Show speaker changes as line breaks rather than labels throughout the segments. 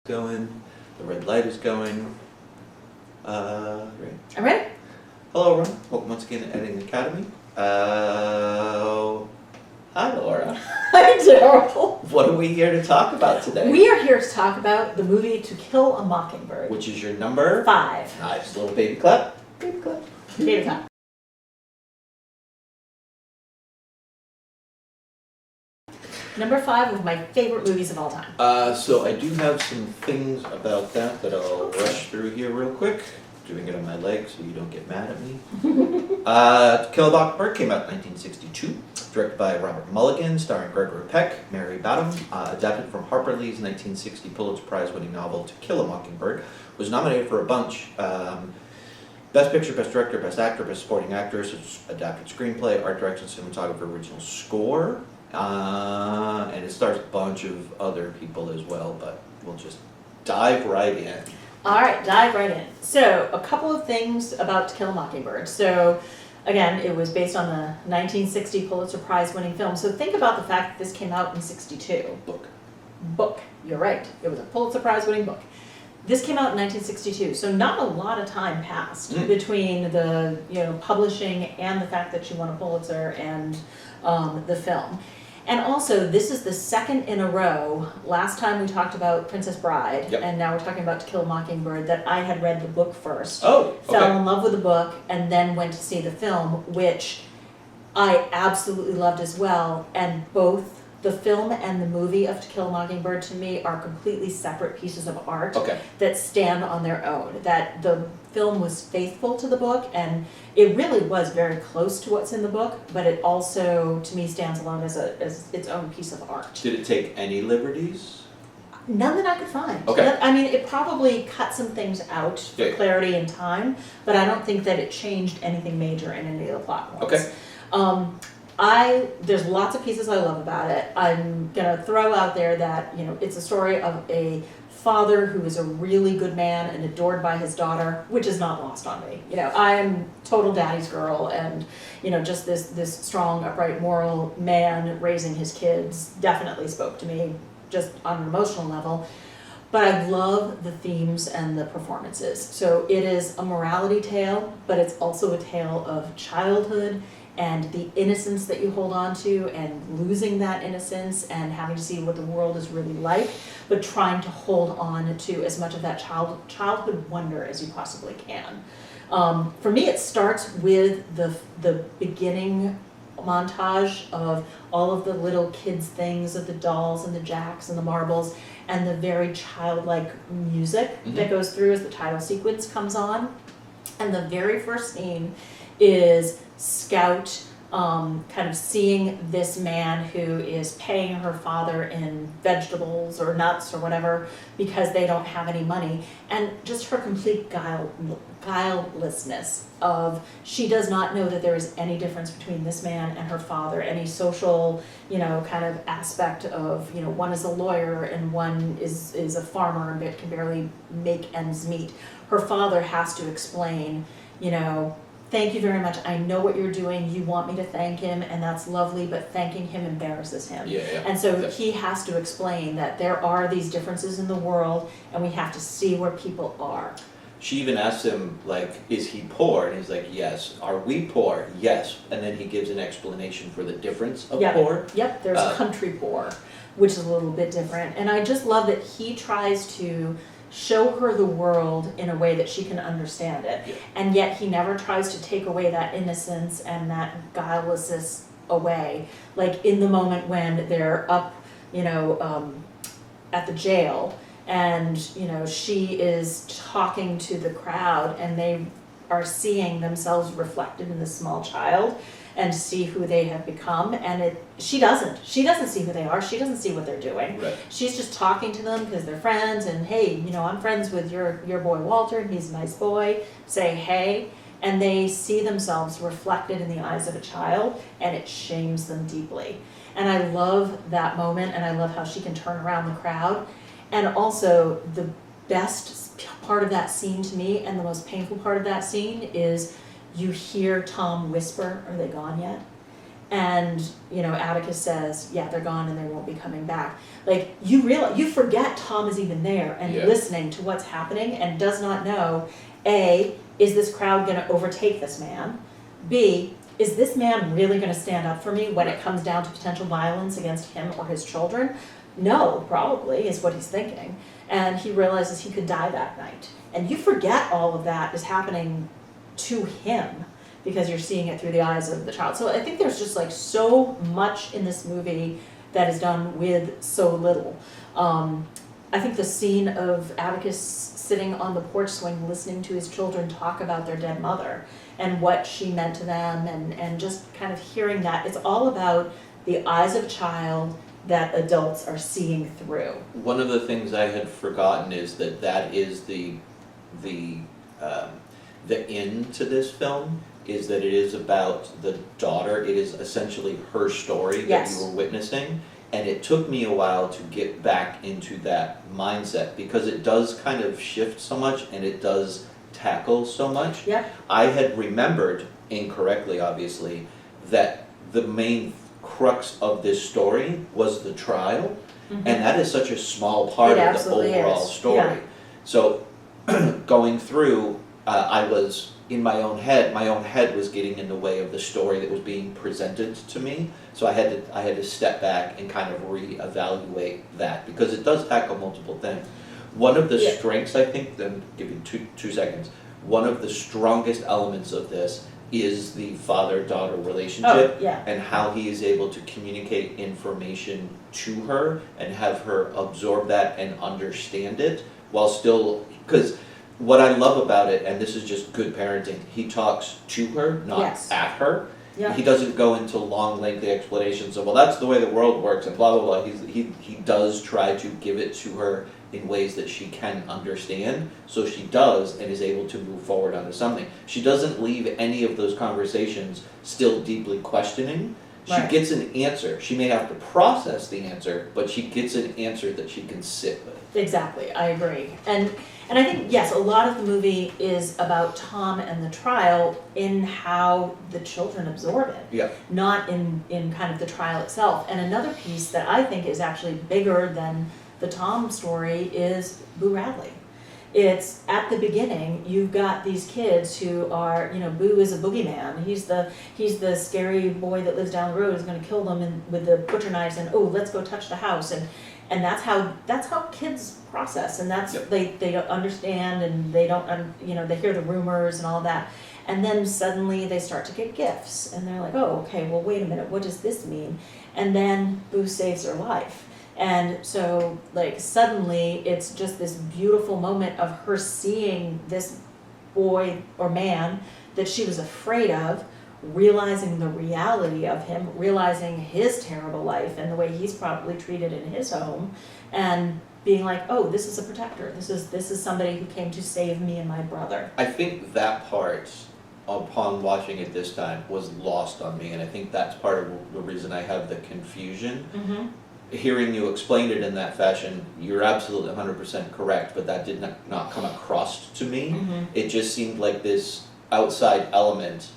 Going, the red light is going. Great.
I'm ready.
Hello everyone, welcome once again to Editing Academy. Hi Laura.
Hi Darryl.
What are we here to talk about today?
We are here to talk about the movie To Kill a Mockingbird.
Which is your number?
5.
Nice, little baby clap. Baby clap.
Baby clap. Number 5 of my favorite movies of all time.
So I do have some things about that I'll rush through here real quick. Doing it on my leg so you don't get mad at me. To Kill A Mockingbird came out in 1962, directed by Robert Mulligan, starring Gregory Peck, Mary Badham, adapted from Harper Lee's 1960 Pulitzer Prize-winning novel To Kill A Mockingbird, was nominated for a bunch. Best Picture, Best Director, Best Actor, Best Supporting Actress, adapted screenplay, art direction, cinematographer, original score, and it stars a bunch of other people as well, but we'll just dive right in.
Alright, dive right in. So, a couple of things about To Kill a Mockingbird. So, again, it was based on the 1960 Pulitzer Prize winning film. So think about the fact that this came out in 62. Book. You're right. It was a Pulitzer Prize winning book. This came out in 1962, so not a lot of time passed between the publishing and the fact that she won a Pulitzer and the film. And also, this is the second in a row, last time we talked about Princess Bride, and now we're talking about To Kill a Mockingbird, that I had read the book first, fell in love with the book, and then went to see the film, which I absolutely loved as well, and both the film and the movie of To Kill a Mockingbird to me are completely separate pieces of art that stand on their own. That the film was faithful to the book, and it really was very close to what's in the book, but it also, to me, stands alone as its own piece of art.
Did it take any liberties?
None that I could find.
Okay.
I mean, it probably cut some things out for clarity and time, but I don't think that it changed anything major in any of the plot points. There's lots of pieces I love about it. I'm gonna throw out there that, it's a story of a father who is a really good man and adored by his daughter, which is not lost on me. I am total daddy's girl, and, just this strong, upright, moral man raising his kids definitely spoke to me just on an emotional level. But I love the themes and the performances. So it is a morality tale, but it's also a tale of childhood and the innocence that you hold on to, and losing that innocence, and having to see what the world is really like, but trying to hold on to as much of that childhood wonder as you possibly can. For me, it starts with the beginning montage of all of the little kids' things, of the dolls and the jacks and the marbles, and the very childlike music that goes through as the title sequence comes on. And the very first scene is Scout kind of seeing this man who is paying her father in vegetables or nuts or whatever because they don't have any money, and just her complete guilelessness of, she does not know that there is any difference between this man and her father, any social kind of aspect of, one is a lawyer and one is a farmer and can barely make ends meet. Her father has to explain, thank you very much, I know what you're doing, you want me to thank him, and that's lovely, but thanking him embarrasses him. And so he has to explain that there are these differences in the world, and we have to see where people are.
She even asks him, is he poor? And he's like, yes. Are we poor? Yes. And then he gives an explanation for the difference of poor.
Yep, there's country poor, which is a little bit different. And I just love that he tries to show her the world in a way that she can understand it. And yet he never tries to take away that innocence and that guilelessness away. Like in the moment when they're up, at the jail, and, she is talking to the crowd, and they are seeing themselves reflected in this small child, and see who they have become, and she doesn't see who they are, she doesn't see what they're doing. She's just talking to them because they're friends, and hey, I'm friends with your boy Walter, and he's a nice boy, say hey, and they see themselves reflected in the eyes of a child, and it shames them deeply. And I love that moment, and I love how she can turn around the crowd. And also, the best part of that scene to me, and the most painful part of that scene, is you hear Tom whisper, "Are they gone yet?" And, Atticus says, yeah, they're gone and they won't be coming back. Like, you forget Tom is even there and listening to what's happening and does not know, A, is this crowd gonna overtake this man? B, is this man really gonna stand up for me when it comes down to potential violence against him or his children? No, probably, is what he's thinking. And he realizes he could die that night. And you forget all of that is happening to him because you're seeing it through the eyes of the child. So I think there's just like so much in this movie that is done with so little. I think the scene of Atticus sitting on the porch swing listening to his children talk about their dead mother and what she meant to them and just kind of hearing that. It's all about the eyes of a child that adults are seeing through.
One of the things I had forgotten is that is the end to this film, is that it is about the daughter. It is essentially her story that you were witnessing. And it took me a while to get back into that mindset because it does kind of shift so much and it does tackle so much.
Yeah.
I had remembered, incorrectly obviously, that the main crux of this story was the trial. And that is such a small part of the overall story. Yeah. So going through, I was in my own head was getting in the way of the story that was being presented to me. So I had to step back and kind of reevaluate that because it does tackle multiple things. One of the strengths, I think, then give you two seconds. One of the strongest elements of this is the father-daughter relationship and how he is able to communicate information to her and have her absorb that and understand it while still, because what I love about it, and this is just good parenting, he talks to her, not at her. Yeah. He doesn't go into long, lengthy explanations of, well, that's the way the world works and blah, blah, blah. He does try to give it to her in ways that she can understand, so she does and is able to move forward onto something. She doesn't leave any of those conversations still deeply questioning. She gets an answer. She may have to process the answer, but she gets an answer that she can sit with.
Exactly, I agree. And I think, yes, a lot of the movie is about Tom and the trial in how the children absorb it, not in kind of the trial itself. And another piece that I think is actually bigger than the Tom story is Boo Radley. It's at the beginning, you've got these kids who are, Boo is a boogeyman. He's the scary boy that lives down the road who's going to kill them with the butcher knives and, oh, let's go touch the house. And that's how kids process, and that's they understand, and they don't they hear the rumors and all that, and then suddenly they start to get gifts, and they're like, oh, okay, well, wait a minute, what does this mean? And then Boo saves her life, and so like suddenly it's just this beautiful moment of her seeing this boy or man that she was afraid of, realizing the reality of him, realizing his terrible life and the way he's probably treated in his home, and being like, oh, this is a protector. This is somebody who came to save me and my brother.
I think that part, upon watching it this time, was lost on me, and I think that's part of the reason I have the confusion. Hearing you explain it in that fashion, you're absolutely 100% correct, but that did not come across to me. It just seemed like this outside element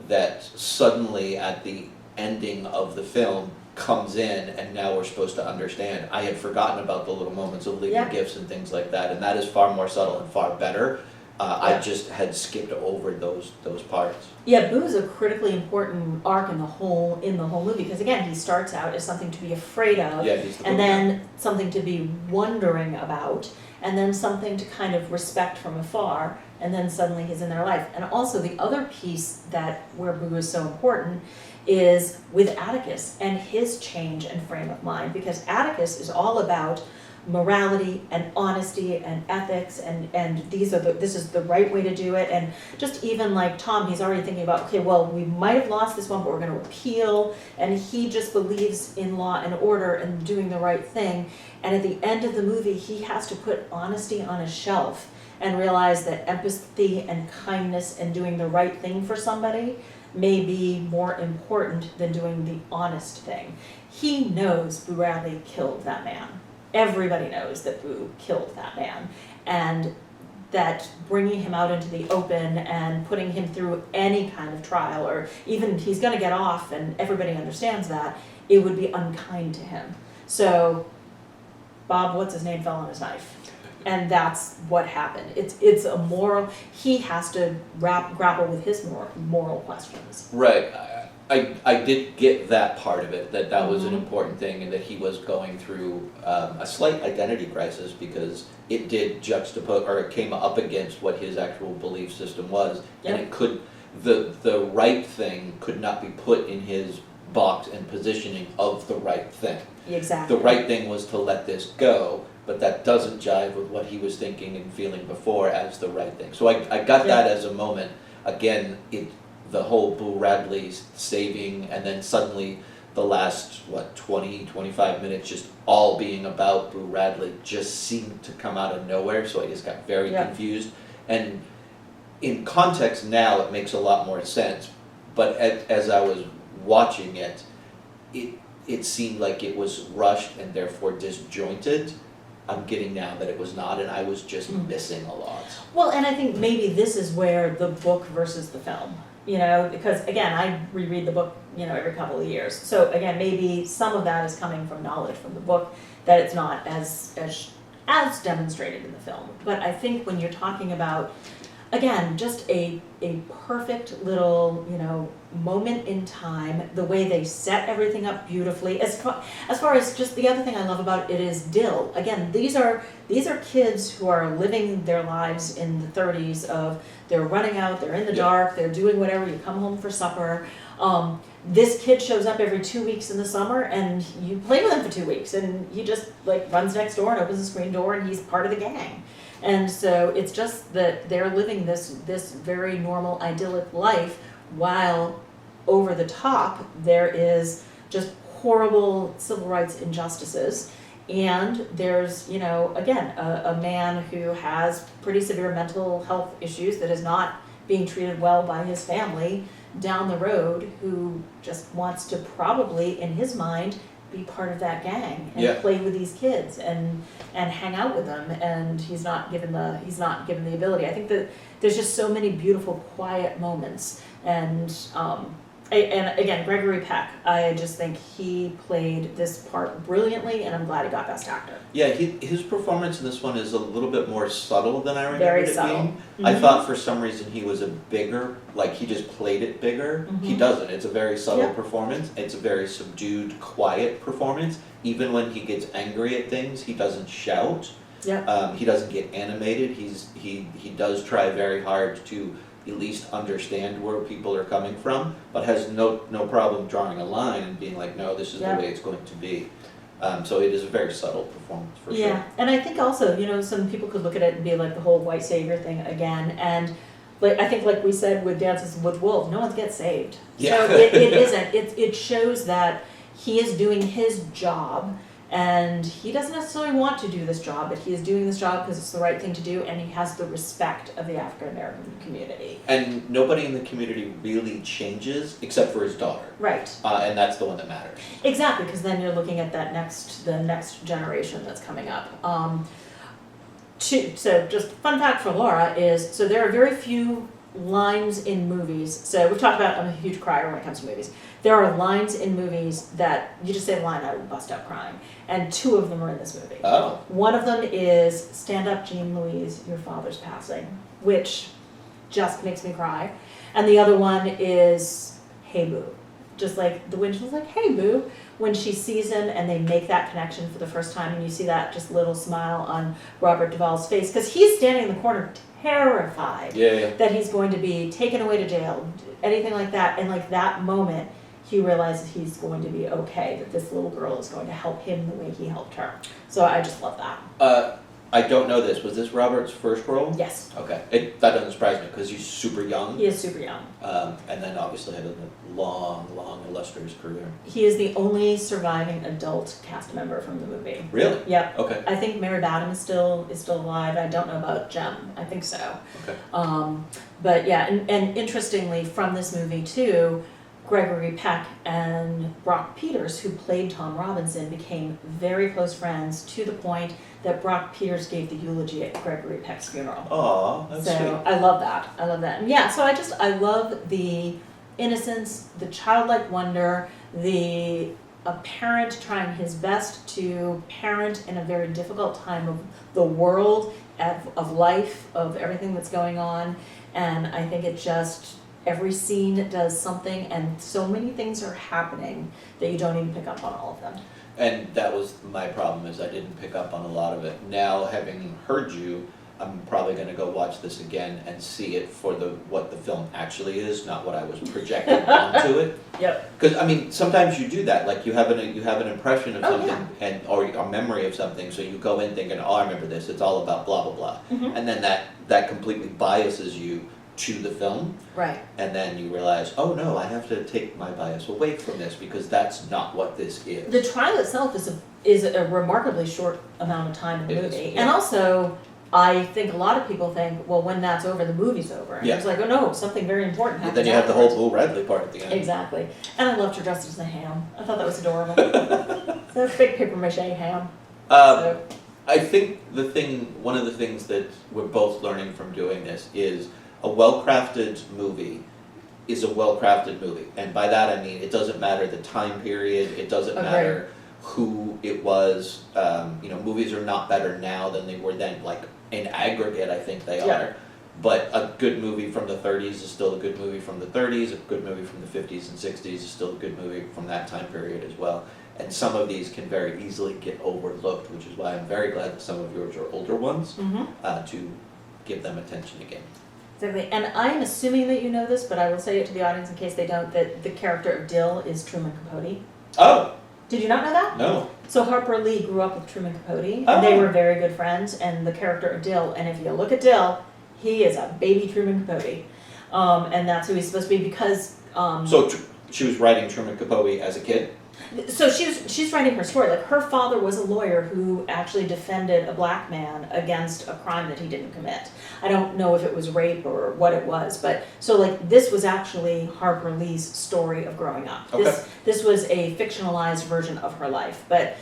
that suddenly at the ending of the film comes in, and now we're supposed to understand. I had forgotten about the little moments of leaving gifts and things like that, and that is far more subtle and far better. I just had skipped over those parts.
Yeah, Boo is a critically important arc in the whole movie, because again, he starts out as something to be afraid of, and then something to be wondering about, and then something to kind of respect from afar, and then suddenly he's in their life. And also the other piece where Boo is so important is with Atticus and his change and frame of mind, because Atticus is all about morality and honesty and ethics, and this is the right way to do it. And just even like Tom, he's already thinking about, okay, well, we might have lost this one, but we're going to appeal. And he just believes in law and order and doing the right thing. And at the end of the movie, he has to put honesty on a shelf and realize that empathy and kindness and doing the right thing for somebody may be more important than doing the honest thing. He knows Boo Radley killed that man. Everybody knows that Boo killed that man. And that bringing him out into the open and putting him through any kind of trial, or even he's going to get off and everybody understands that, it would be unkind to him. So Bob, what's his name, fell on his knife. And that's what happened. It's a moral, he has to grapple with his moral questions.
Right. I did get that part of it, that was an important thing, and that he was going through a slight identity crisis, because it did juxtapose, or it came up against what his actual belief system was, and it could, the right thing could not be put in his box and positioning of the right thing.
Exactly.
The right thing was to let this go, but that doesn't jive with what he was thinking and feeling before as the right thing. So I got that as a moment. Again, the whole Boo Radley saving, and then suddenly the last, 20, 25 minutes just all being about Boo Radley just seemed to come out of nowhere, so I just got very confused. And in context now, it makes a lot more sense, but as I was watching it, it seemed like it was rushed and therefore disjointed. I'm getting now that it was not, and I was just missing a lot. Well,
and I think maybe this is where the book versus the film, because again, I reread the book, every couple of years. So again, maybe some of that is coming from knowledge from the book, that it's not as demonstrated in the film. But I think when you're talking about, again, just a perfect little, moment in time, the way they set everything up beautifully. As far as just the other thing I love about it is Dill. Again, these are kids who are living their lives in the 30s of, they're running out, they're in the dark, they're doing whatever, you come home for supper. This kid shows up every 2 weeks in the summer, and you play with him for 2 weeks, and he just runs next door and opens the screen door, and he's part of the gang. And so it's just that they're living this very normal, idyllic life, while over the top there is just horrible civil rights injustices. And there's, again, a man who has pretty severe mental health issues that is not being treated well by his family down the road, who just wants to probably, in his mind, be part of that gang and play with these kids and hang out with them, and he's not given the ability. I think that there's just so many beautiful, quiet moments, and again, Gregory Peck, I just think he played this part brilliantly, and I'm glad he got Best Actor.
Yeah, his performance in this one is a little bit more subtle than I remembered
Very
it
subtle.
being. I thought for some reason he was a bigger, he just played it bigger. He doesn't. It's a very subtle performance. It's a very subdued, quiet performance. Even when he gets angry at things, he doesn't shout. He doesn't get animated. He does try very hard to at least understand where people are coming from, but has no problem drawing a line and being like, no, this is the way it's going to be. So it is a very subtle performance for sure.
Yeah, and I think also, some people could look at it and be like the whole white savior thing again, and I think like we said with Dances with Wolves, no one gets saved.
Yeah.
So it isn't. It shows that he is doing his job, and he doesn't necessarily want to do this job, but he is doing this job because it's the right thing to do, and he has the respect of the African American community.
And nobody in the community really changes except for his daughter.
Right.
And that's the one that matters.
Exactly, because then you're looking at the next generation that's coming up. So just fun fact for Laura is, so there are very few lines in movies. So we've talked about, I'm a huge crier when it comes to movies. There are lines in movies that you just say a line, I will bust out crying. And 2 of them are in this movie.
Oh.
One of them is Stand Up, Jean Louise, Your Father's Passing, which just makes me cry. And the other one is Hey Boo. Just like the wind was like, hey Boo, when she sees him and they make that connection for the first time, and you see that just little smile on Robert Duvall's face, because he's standing in the corner terrified that he's going to be taken away to jail, anything like that. And that moment, he realizes he's going to be okay, that this little girl is going to help him the way he helped her. So I just love that.
I don't know this. Was this Robert's first role?
Yes.
Okay. That doesn't surprise me because he's super young.
He is super young.
And then obviously had a long, illustrious career.
He is the only surviving adult cast member from the movie.
Really?
Yep.
Okay.
I think Mary Badham is still alive. I don't know about Jem. I think so.
Okay.
But yeah, and interestingly, from this movie too, Gregory Peck and Brock Peters, who played Tom Robinson, became very close friends to the point that Brock Peters gave the eulogy at Gregory Peck's funeral.
Aw, that's
So
sweet.
I love that. I love that. And yeah, so I love the innocence, the childlike wonder, a parent trying his best to parent in a very difficult time of the world, of life, of everything that's going on. And I think it just, every scene does something, and so many things are happening that you don't even pick up on all of them.
And that was my problem, is I didn't pick up on a lot of it. Now, having heard you, I'm probably gonna go watch this again and see it for what the film actually is, not what I was projecting onto it.
Yep.
Because I mean, sometimes you do that. Like you have an impression of
Oh,
something or a memory of something, so you go in thinking, oh, I remember this. It's all about blah blah blah,
Mhm.
and then that completely biases you to the film,
Right.
and then you realize, oh no, I have to take my bias away from this because that's not what this is.
The trial itself is a remarkably short amount of time in the
It is,
movie,
yeah.
and also I think a lot of people think, well, when that's over, the movie's over. And
Yeah.
it's like, oh no, something very important happens.
Then you have the whole
afterwards.
Boo Radley part at the end.
Exactly, and I loved her dressed as a ham. I thought that was adorable. It's a big paper mache ham. So,
I think one of the things that we're both learning from doing this is a well-crafted movie is a well-crafted movie. And by that I mean, it doesn't matter the time period, it doesn't
Agreed.
matter who it was. Movies are not better now than they were then, like in aggregate I think they
Yeah.
are. But a good movie from the 30s is still a good movie from the 30s, a good movie from the 50s and 60s is still a good movie from that time period as well. And some of these can very easily get overlooked, which is why I'm very glad that some of yours are older ones, to give them attention again.
exactly, and I'm assuming that you know this, but I will say it to the audience in case they don't, that the character of Dill is Truman Capote.
Oh,
Did you not know that?
no.
So Harper Lee grew up with Truman Capote, and they
Oh.
were very good friends, and the character of Dill, and if you look at Dill, he is a baby Truman Capote. And that's who he's supposed to be because,
So she was writing Truman Capote as a kid?
so she's writing her story. Like, her father was a lawyer who actually defended a black man against a crime that he didn't commit. I don't know if it was rape or what it was, but so like this was actually Harper Lee's story of growing up.
Okay.
This was a fictionalized version of her life, but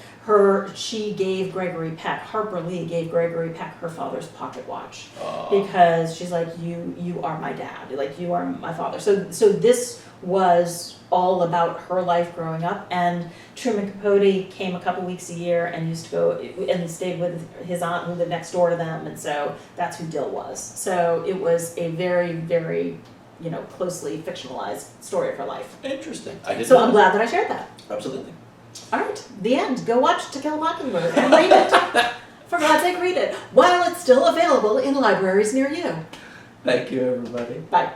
she gave Gregory Peck, Harper Lee gave Gregory Peck her father's pocket watch because she's like, you are my dad, like you are my father. So this was all about her life growing up, and Truman Capote came a couple weeks a year and used to go and stayed with his aunt who lived next door to them, and so that's who Dill was. So it was a very, very, closely fictionalized story of her life.
Interesting. I didn't
So
know
I'm glad that I shared that.
Absolutely.
All right, the end. Go watch To Kill a Mockingbird and read it. For God's sake, read it while it's still available in libraries near you.
Thank you, everybody.
Bye.